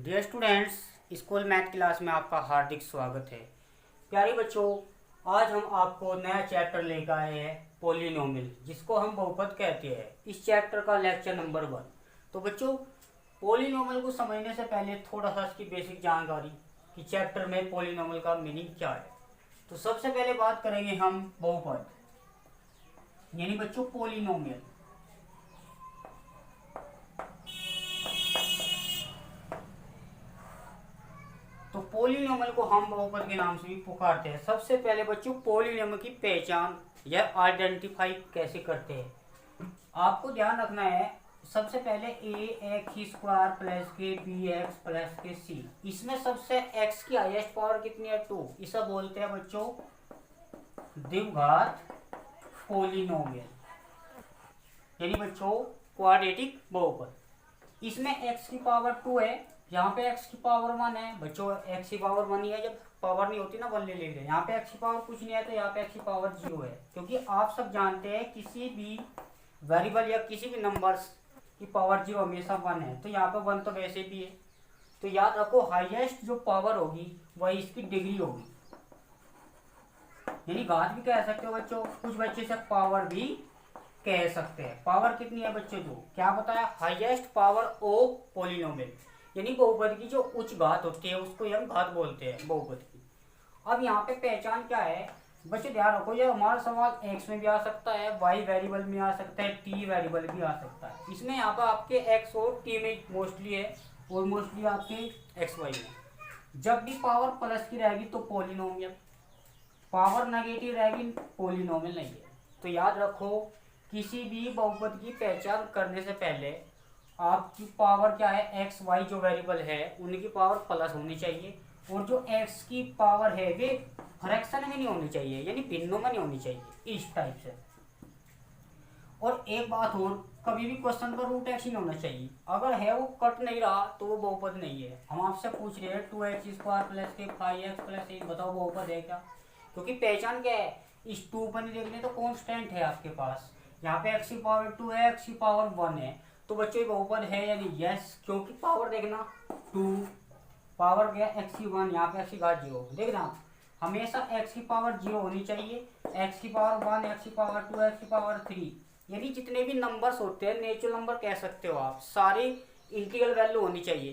Dear students, school math class में आपका हार्दिक स्वागत है। प्यारे बच्चों, आज हम आपको नया चैप्टर लेकर आए हैं पॉलिनोमियल, जिसको हम बहुपद कहते हैं। इस चैप्टर का लेक्चर नंबर 1। तो बच्चों, पॉलिनोमियल को समझने से पहले थोड़ा सा इसकी बेसिक जानकारी कि चैप्टर में पॉलिनोमियल का मीनिंग क्या है। तो सबसे पहले बात करेंगे हम बहुपद, यानी बच्चों पॉलिनोमियल। तो पॉलिनोमियल को हम बहुपद के नाम से भी पुकारते हैं। सबसे पहले बच्चों, पॉलिनोमियल की पहचान या आइडेंटिफाई कैसे करते हैं, आपको ध्यान रखना है। सबसे पहले ए एक्स स्क्वायर प्लस के बी एक्स प्लस के सी, इसमें सबसे एक्स की हाईएस्ट पावर कितनी है? 2। इसे बोलते हैं बच्चों द्विघात पॉलिनोमियल, यानी बच्चों क्वाड्रेटिक बहुपद। इसमें एक्स की पावर 2 है, यहाँ पे x की पावर 1 है। बच्चों x की पावर 1 ही है, जब पावर नहीं होती ना 1 ले लेंगे। यहाँ पे x की पावर कुछ नहीं है, तो यहाँ पे x की पावर 0 है, क्योंकि आप सब जानते हैं किसी भी वेरिएबल या किसी भी नंबर्स की पावर 0 हमेशा 1 है। तो यहाँ पे 1 तो वैसे भी है। तो याद रखो, हाईएस्ट जो पावर होगी वही इसकी डिग्री होगी, यानी घात भी कह सकते हो बच्चों। कुछ बच्चे से पावर भी कह सकते हैं। पावर कितनी है बच्चों? जो क्या बताया, हाईएस्ट पावर ऑफ पॉलिनोमियल, यानी बहुपद की जो उच्च घात होती है उसको हम घात बोलते हैं बहुपद की। अब यहाँ पे पहचान क्या है बच्चों, ध्यान रखो, ये हमारा सवाल एक्स में भी आ सकता है, वाई वेरिएबल में आ सकता है, टी वेरिएबल भी आ सकता है। इसमें यहाँ पर आपके एक्स और टी में मोस्टली है, और मोस्टली आपके एक्स वाई में। जब भी पावर प्लस की रहेगी तो पॉलिनोमियल, पावर नेगेटिव रहेगी पॉलिनोमियल नहीं है। तो याद रखो, किसी भी बहुपद की पहचान करने से पहले आपकी पावर क्या है, एक्स वाई जो वेरिएबल है उनकी पावर प्लस होनी चाहिए, और जो एक्स की पावर है वे फ्रैक्शन में नहीं होनी चाहिए, यानी भिन्नों में नहीं होनी चाहिए, इस टाइप से। और एक बात और, कभी भी क्वेश्चन का रूट एक्स ही नहीं होना चाहिए। अगर है वो कट नहीं रहा तो वो बहुपद नहीं है। हम आपसे पूछ रहे हैं 2x स्क्वायर प्लस के 5x प्लस 8, बताओ बहुपद है क्या? क्योंकि पहचान क्या है, इस 2 पर नहीं देखने तो कॉन्स्टेंट है आपके पास। यहाँ पे x की पावर 2 है, x की पावर 1 है, तो बच्चों ये बहुपद है यानी यस, क्योंकि पावर देखना 2, पावर गया x की 1, यहाँ पे x की घात 0। देखना हमेशा x की पावर 0 होनी चाहिए, x की पावर 1, x की पावर 2, x की पावर 3, यानी जितने भी नंबर्स होते हैं नेचुरल नंबर कह सकते हो आप, सारे इंटीग्रल वैल्यू होनी चाहिए।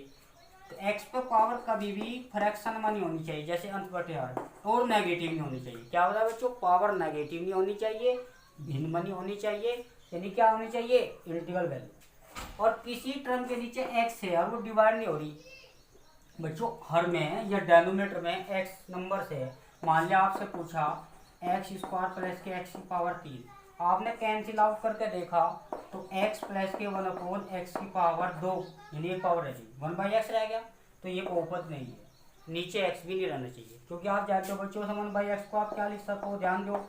तो x पे पावर कभी भी फ्रैक्शन में नहीं होनी चाहिए, जैसे अंत बटे r, और नेगेटिव नहीं होनी चाहिए। क्या होता है बच्चों, पावर नेगेटिव नहीं होनी चाहिए, भिन्न नहीं होनी चाहिए, यानी क्या होनी चाहिए, इंटीग्रल वैल्यू। और किसी टर्म के नीचे x है और वो डिवाइड नहीं हो रही बच्चों, हर में या डेनोमिनेटर में x नंबर से। मान लिया आपसे पूछा एक्स स्क्वायर प्लस के एक्स की पावर 3, आपने कैंसिल आउट करके देखा तो x प्लस के 1 अपॉन एक्स की पावर 2, यानी एक पावर रही 1/x रह गया। तो ये बहुपद नहीं है, नीचे x भी नहीं रहना चाहिए, क्योंकि आप जानते हो बच्चों 1/x को आप क्या लिख सको, ध्यान दो,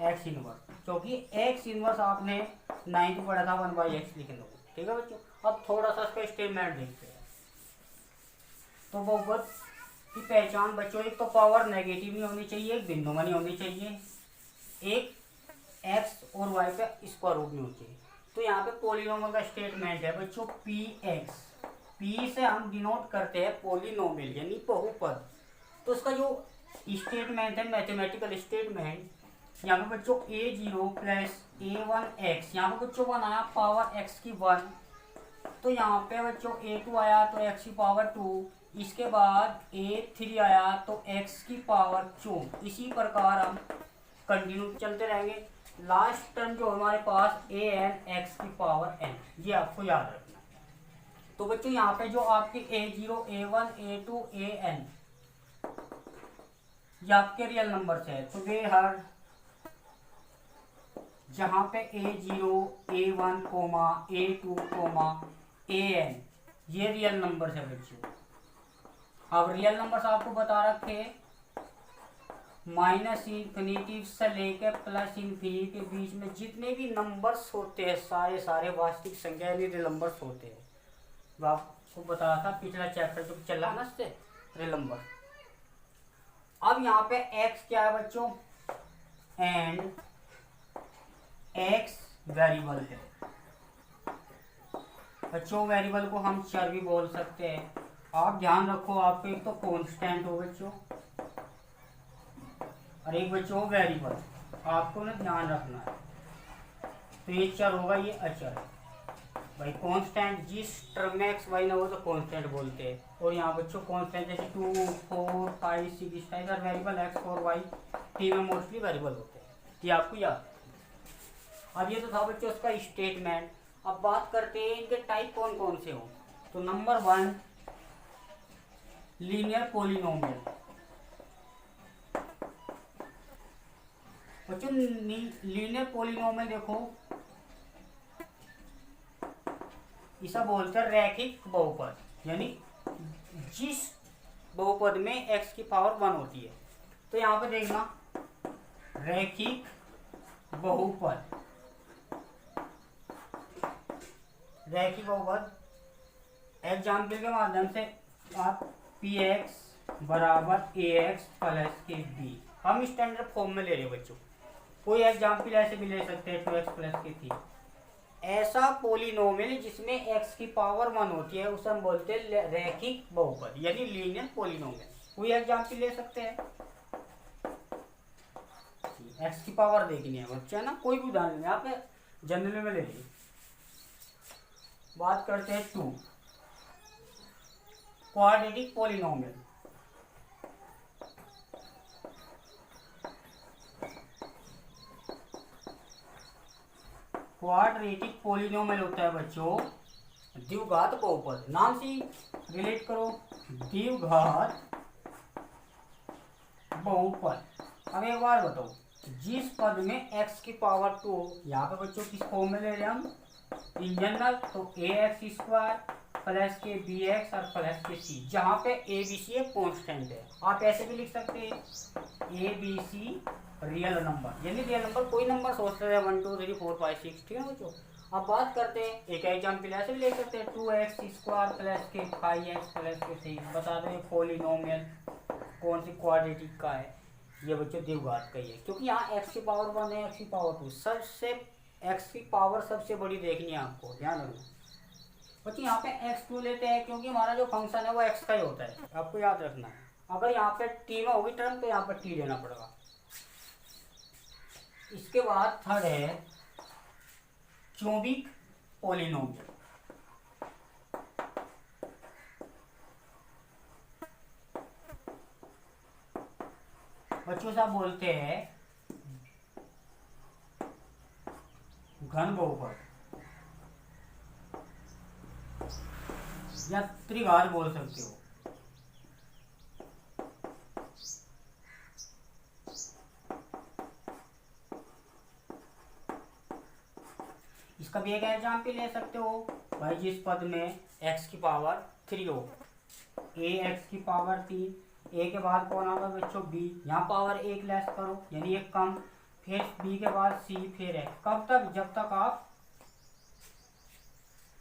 एक्स इनवर्स, क्योंकि एक्स इनवर्स आपने 9 पढ़ा था 1/x लिख लो। ठीक है बच्चों, अब थोड़ा सा इसका स्टेटमेंट देखते हैं। तो बहुपद की पहचान बच्चों, एक तो पावर नेगेटिव नहीं होनी चाहिए, एक भिन्नों में नहीं होनी चाहिए, एक एक्स और वाई का स्क्वायर रूट नहीं होनी चाहिए। तो यहाँ पे पॉलिनोमियल का स्टेटमेंट है बच्चों पी एक्स, पी से हम डिनोट करते हैं पॉलिनोमियल यानी बहुपद। तो उसका जो स्टेटमेंट है, मैथमेटिकल स्टेटमेंट, यहाँ पे बच्चों a0 प्लस a1x, यहाँ पे बच्चों 1 आया पावर x की 1, तो यहाँ पे बच्चों a2 आया तो x की पावर 2, इसके बाद a3 आया तो x की पावर 4। इसी प्रकार हम कंटिन्यू चलते रहेंगे। लास्ट टर्म जो हमारे पास an x की पावर n, ये आपको याद रखना है। तो बच्चों यहाँ पे जो आपके a0 a1 a2 an ये आपके रियल नंबर्स है, तो वे हर जहाँ पे a0 a1 a2 an ये रियल नंबर्स है बच्चों। अब रियल नंबर्स आपको बता रखे माइनस इन्फिनिटी से लेकर प्लस इन्फिनिटी के बीच में जितने भी नंबर्स होते हैं सारे वास्तविक संख्या रियल नंबर्स होते हैं। वो आपको बताया था पिछला चैप्टर जो चल रहा है ना, इससे रियल नंबर। अब यहाँ पे x क्या है बच्चों, एंड x वेरिएबल है बच्चों। वेरिएबल को हम चर भी बोल सकते हैं, आप ध्यान रखो, आपको एक तो कांस्टेंट हो बच्चों और एक बच्चों वेरिएबल, आपको ना ध्यान रखना है। तो ये चर होगा, ये अचर है भाई। कांस्टेंट जिस टर्म में एक्स वाई ना हो तो कांस्टेंट बोलते हैं। और यहाँ बच्चों कांस्टेंट जैसे 2 4 5 6 इस टाइप का वेरिएबल एक्स और वाई टी में मोस्टली वेरिएबल होते हैं, ये आपको याद। अब ये तो था बच्चों उसका स्टेटमेंट। अब बात करते हैं इनके टाइप कौन कौन से हो। तो नंबर 1 लीनियर पॉलिनोमियल। बच्चों लीनियर पॉलिनोमियल देखो, इसे बोलते हैं रैखिक बहुपद, यानी जिस बहुपद में x की पावर 1 होती है। तो यहाँ पे देखना रैखिक बहुपद, रैखिक बहुपद एग्जाम्पल के माध्यम से आप px बराबर ax प्लस के b, हम स्टैंडर्ड फॉर्म में ले रहे हैं बच्चों। कोई एग्जाम्पल ऐसे भी ले सकते हैं 2x प्लस के 3। ऐसा पोलिनोमियल जिसमें x की पावर 1 होती है उसे हम बोलते हैं रैखिक बहुपद, यानी लीनियर पोलिनोमियल। कोई एग्जाम्पल ले सकते हैं, x की पावर देखनी है बच्चे ना, कोई भी उदाहरण यहाँ पे जनरल में ले लीजिए। बात करते हैं 2 क्वाड्रेटिक पोलिनोमियल। क्वाड्रेटिक पोलिनोमियल होता है बच्चों द्विघात बहुपद। नाम से रिलेट करो, द्विघात बहुपद। अब एक बार बताओ, जिस पद में x की पावर 2, यहाँ पे बच्चों किस फॉर्म में ले रहे हैं हम, इन जनरल, तो ax स्क्वायर प्लस के bx और प्लस के c, जहाँ पे a b c एक कॉन्स्टेंट है। आप ऐसे भी लिख सकते हैं a b c real number, यानी रियल नंबर कोई नंबर सोचते हैं 1 2 3 4 5 6, ठीक है बच्चों। अब बात करते हैं एक एग्जाम्पल ऐसे भी ले सकते हैं 2x स्क्वायर प्लस के 5x प्लस के 6। बता दो ये पोलिनोमियल कौन सी क्वाड्रेटिक का है। ये बच्चों द्विघात का ही है, क्योंकि यहाँ x की पावर 1 है, x की पावर 2, सबसे x की पावर सबसे बड़ी देखनी है आपको, ध्यान रखना बच्चों। यहाँ पे x क्यों लेते हैं, क्योंकि हमारा जो फंक्शन है वो x का ही होता है, आपको याद रखना है। अगर यहाँ पे t में होगी टर्म तो यहाँ पर t लेना पड़ेगा। इसके बाद थर्ड है क्यूबिक पोलिनोमियल। बच्चों साहब बोलते हैं घन बहुपद या त्रिघात बोल सकते हो। इसका भी एक एग्जाम्पल ले सकते हो भाई, जिस पद में x की पावर 3 हो, ax की पावर 3, a के बाद कौन आता है बच्चों b, यहाँ पावर 1 लेस करो यानी एक कम, फिर b के बाद c, फिर x। कब तक, जब तक आप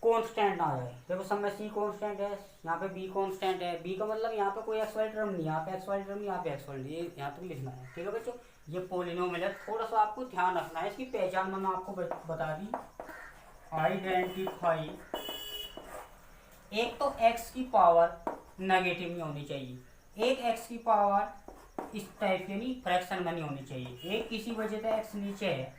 कांस्टेंट ना आ जाए। देखो सब में c कांस्टेंट है, यहाँ पे b कांस्टेंट है, b का मतलब यहाँ पे कोई एक्स वाई टर्म नहीं, यहाँ पे एक्स वाई टर्म नहीं, यहाँ पे एक्स वाई, ये यहाँ तक लिखना है, ठीक है बच्चों। ये पोलिनोमियल है, थोड़ा सा आपको ध्यान रखना है। इसकी पहचान मैंने आपको बता दी। आइडेंटिफाई, एक तो x की पावर नेगेटिव नहीं होनी चाहिए, एक x की पावर इस टाइप यानी फ्रैक्शन में नहीं होनी चाहिए, एक किसी वजह से x नीचे है,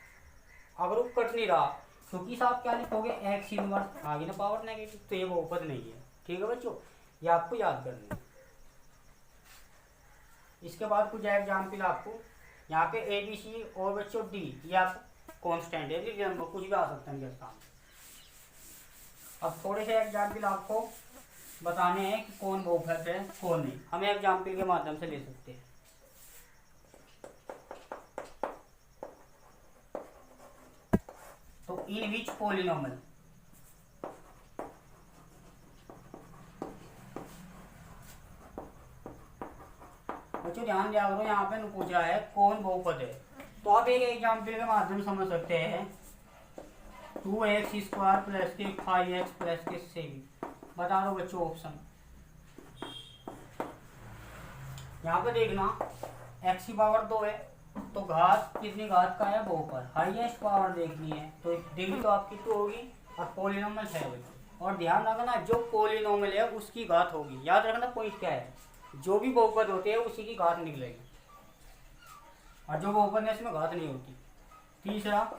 अगर वो कट नहीं रहा क्योंकि साहब क्या लिखोगे x इनवर्स, आगे ना पावर नेगेटिव, तो ये बहुपद नहीं है, ठीक है बच्चों, ये आपको याद करना है। इसके बाद कुछ एग्जाम्पल आपको यहाँ पे ए बी सी और बच्चों डी, ये आप कॉन्स्टेंट है, कुछ भी आ सकता है इनके सामने। अब थोड़े से एग्जाम्पल आपको बताने हैं कि कौन बहुपद है कौन नहीं, हम एग्जाम्पल के माध्यम से ले सकते हैं। तो इन विच पोलिनोमियल, बच्चों ध्यान दिया करो, यहाँ पे पूछा है कौन बहुपद है, तो आप एक एग्जाम्पल के माध्यम से समझ सकते हैं 2x स्क्वायर प्लस के 5x प्लस के 7। बता दो बच्चों ऑप्शन। यहाँ पे देखना x की पावर 2 है, तो घात कितनी घात का है, बहुपद, हाईएस्ट पावर देखनी है, तो डिग्री तो आपकी 2 होगी और पोलिनोमियल है बच्चों। और ध्यान रखना जो पॉलिनोमियल है उसकी घात होगी। याद रखना पॉइंट क्या है, जो भी बहुपद होते हैं उसी की घात निकलेगी, और जो बहुपद है इसमें घात नहीं होती। तीसरा,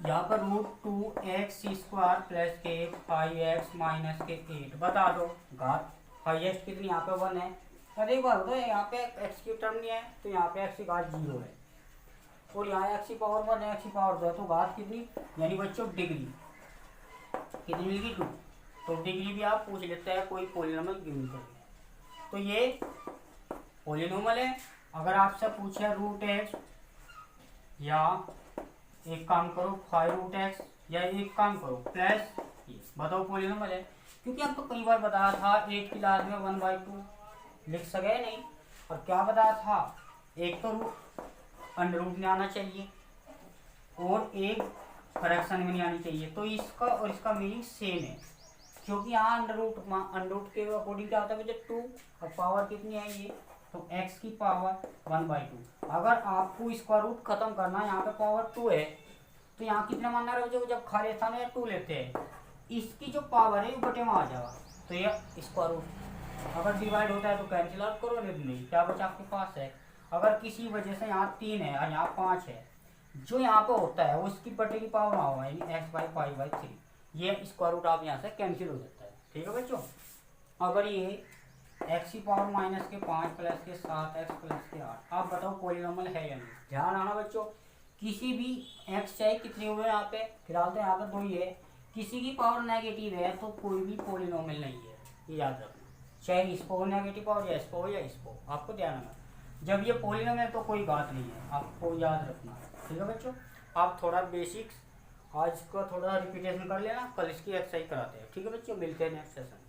यहाँ पर √2x² प्लस के 5x माइनस के 8 बता दो घात हाईएस्ट कितनी, यहाँ पे 1 है। और एक बार होता है यहाँ पे x की टर्म नहीं है तो यहाँ पे x की घात 0 है, और यहाँ x की पावर 1 है, x की पावर 2 है, तो घात कितनी, यानी बच्चों डिग्री कितनी मिलेगी 2। तो डिग्री भी आप पूछ लेते हैं कोई पॉलिनोमियल गिवन करके। तो ये पॉलिनोमियल है। अगर आपसे पूछे √x या एक काम करो 5√x या एक काम करो प्लस ये, बताओ पॉलिनोमियल है। क्योंकि हम तो कई बार बताया था 8 की क्लास में 1/2 लिख सके नहीं, और क्या बताया था, एक तो अंडर रूट में आना चाहिए और एक फ्रैक्शन में नहीं आनी चाहिए। तो इसका और इसका मीनिंग सेम है, क्योंकि यहाँ अंडर रूट के अकॉर्डिंग क्या होता है मुझे 2, और पावर कितनी है ये, तो x की पावर 1/2। अगर आपको स्क्वायर रूट खत्म करना है, यहाँ पे पावर 2 है, तो यहाँ कितना मानना रहे, जब खाली स्थान में 2 लेते हैं इसकी जो पावर है वो बटे में आ जाएगा, तो ये स्क्वायर रूट अगर डिवाइड होता है तो कैंसिल आउट करो, नहीं क्या बचा आपके पास है। अगर किसी वजह से यहाँ 3 है और यहाँ 5 है, जो यहाँ पे होता है वो उसकी बटे की पावर में होगा, यानी x/5/3, ये स्क्वायर रूट आप यहाँ से कैंसिल हो जाता है। ठीक है बच्चों, अगर ये x की पावर माइनस के 5 प्लस के 7x प्लस के 8, आप बताओ पॉलिनोमियल है या नहीं। ध्यान आना बच्चों, किसी भी x चाहे कितने हुए यहाँ पे, फिलहाल तो यहाँ पे 2 ही है, किसी की पावर नेगेटिव है तो कोई भी पॉलिनोमियल नहीं है, ये याद रखना। चाहे इस पर हो नेगेटिव पावर या इस पर हो या इस पर, आपको ध्यान रखना। जब ये पॉलिनोमियल तो कोई बात नहीं है, आपको याद रखना। ठीक है बच्चों, आप थोड़ा बेसिक्स आज का थोड़ा रिपीटेशन कर लेना, कल इसकी एक्सरसाइज कराते हैं। ठीक है बच्चों, मिलते हैं नेक्स्ट सेशन।